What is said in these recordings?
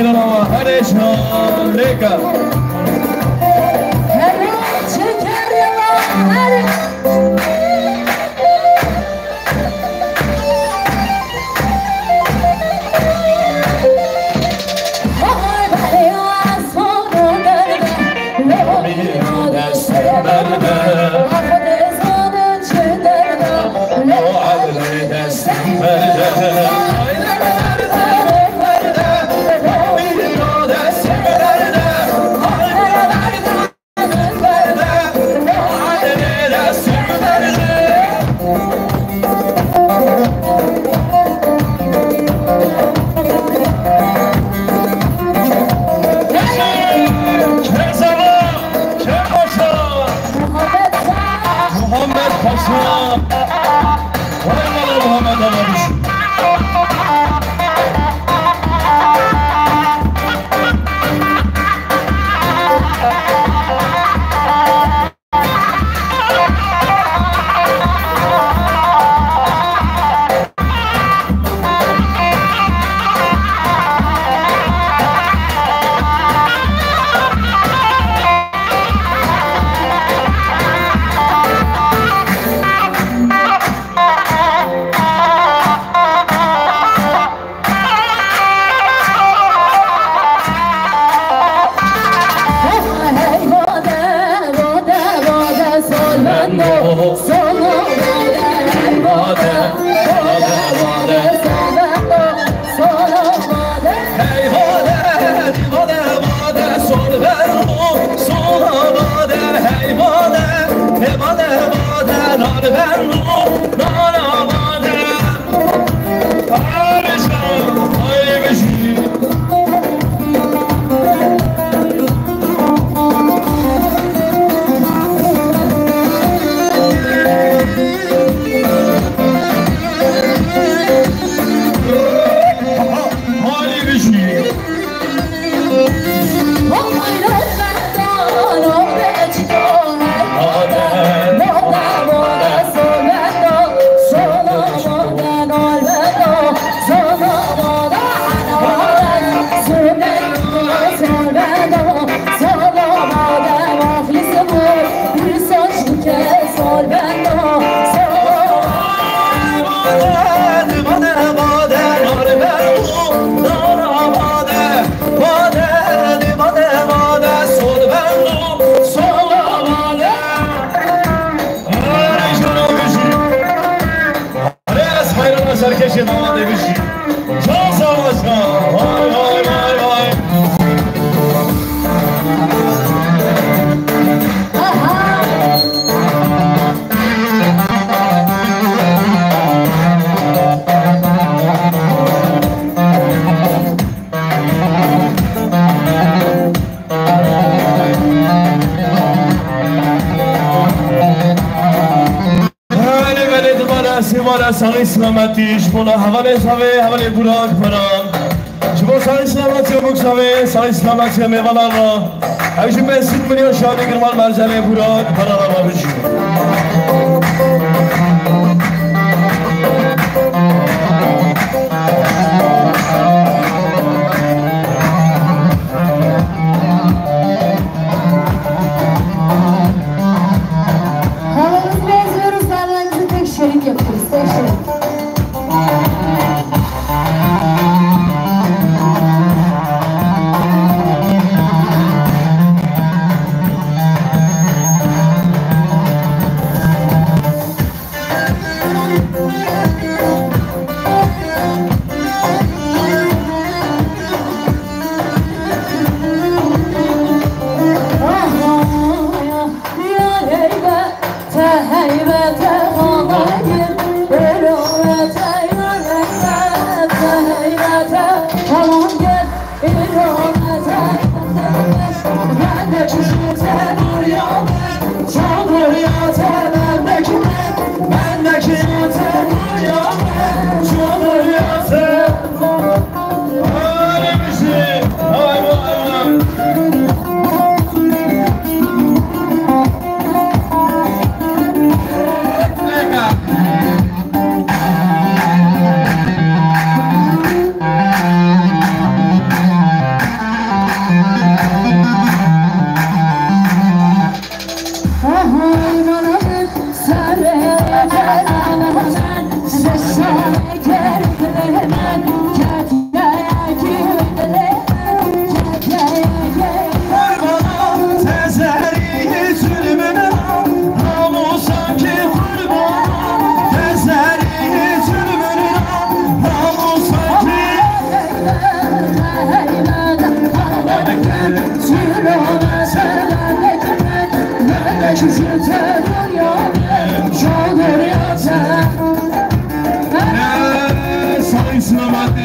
Haydara Hareşan Leka سالی سلامتیش بولا حواله ساوه حواله براک پرام شما سالی سلامتی بک ساوه سالی سلامتی میوالا را همیشه به 30 میلیون شادی گرمال مرزله براک پرام را بشید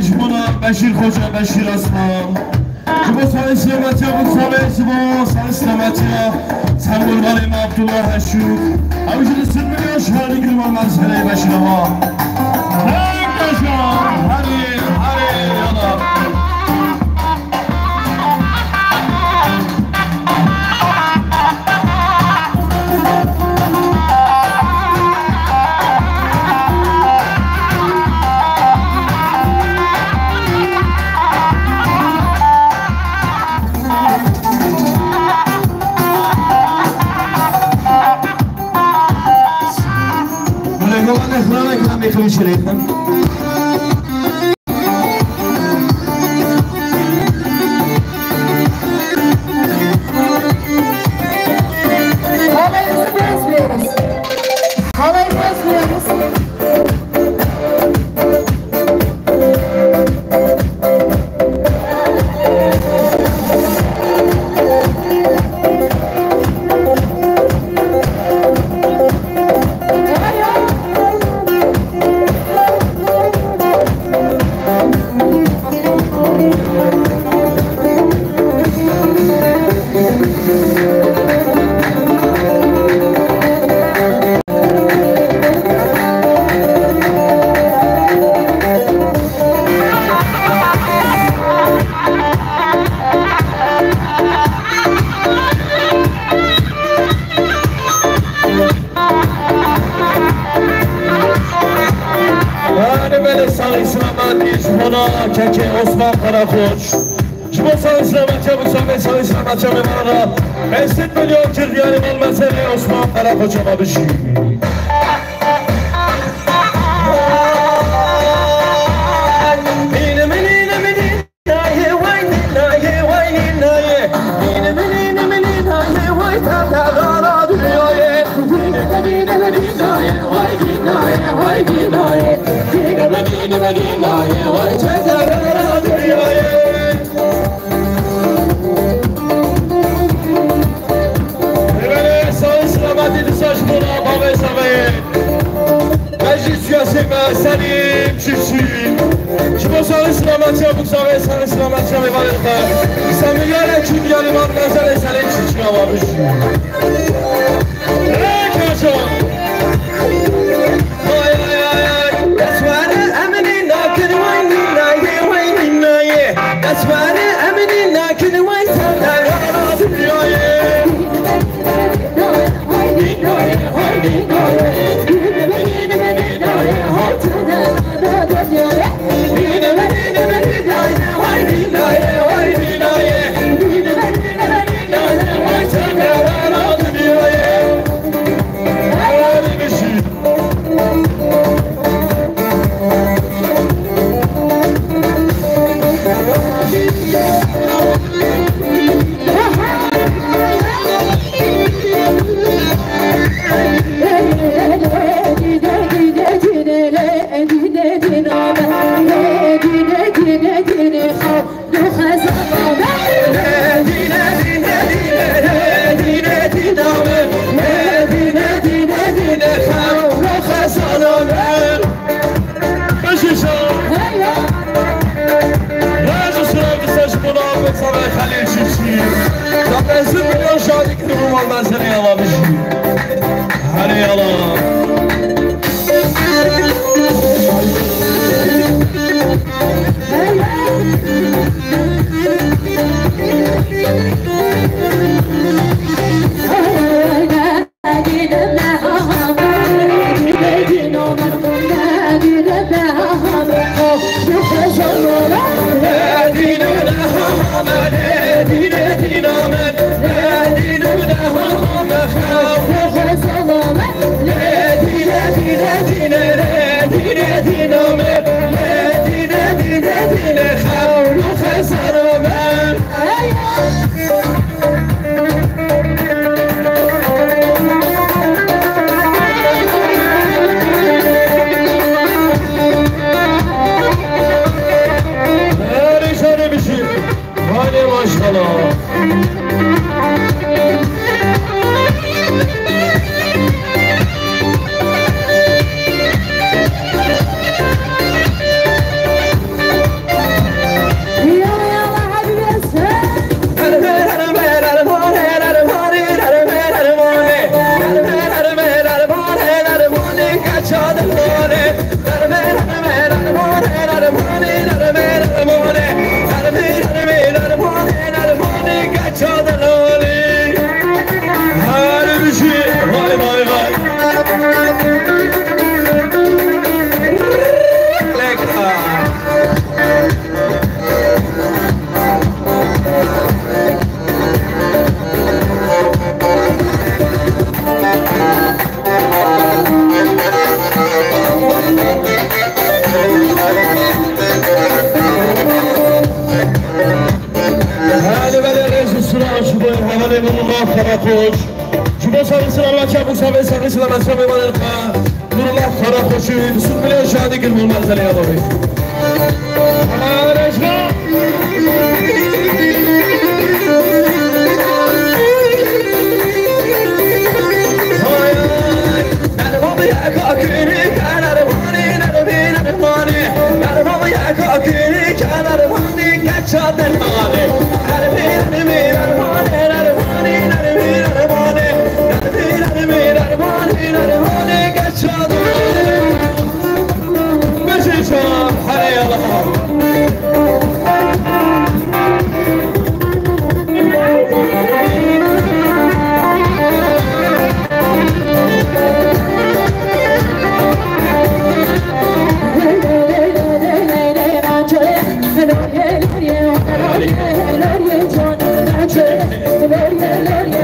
جبونا بشیر خوجا بشیر اسلام جبو سال سلامتی ها بود جبو سال سلامتی ها سنگل بالیم عبدالله هشوک اوجود سن میلیون شهری گرمان منزله بشیر ها هنگ بشان هری یالا میخوایی شریفتم که عثمان قراخوش شما سال سلامتی ها بکسام سال سلامتی ها میمانه را 20 میلیون کردیانی مال مسئله عثمان قراخوش ما بشی سلیم شیشی شما سال سلامتی ها بکسامه سال سلامتی ها میبارد خواهد سمیاره چون یاری ما نظر سلیم شیشی ها ما بشی کاشان That's why I'm in not gonna wine in night. That's why I'm in not gonna wine خلیل شیشی تا 20 میلیون شادی که رو مال منزلی یالا بشی هره یالا خوش شما سال سلامت چه مسابقه سال سلامت چه می‌مانه نور الله خدا خوشی سود میلیون شادی گرمون منزلی آدمی Gloria, gloria, gloria, gloria, gloria, gloria, gloria,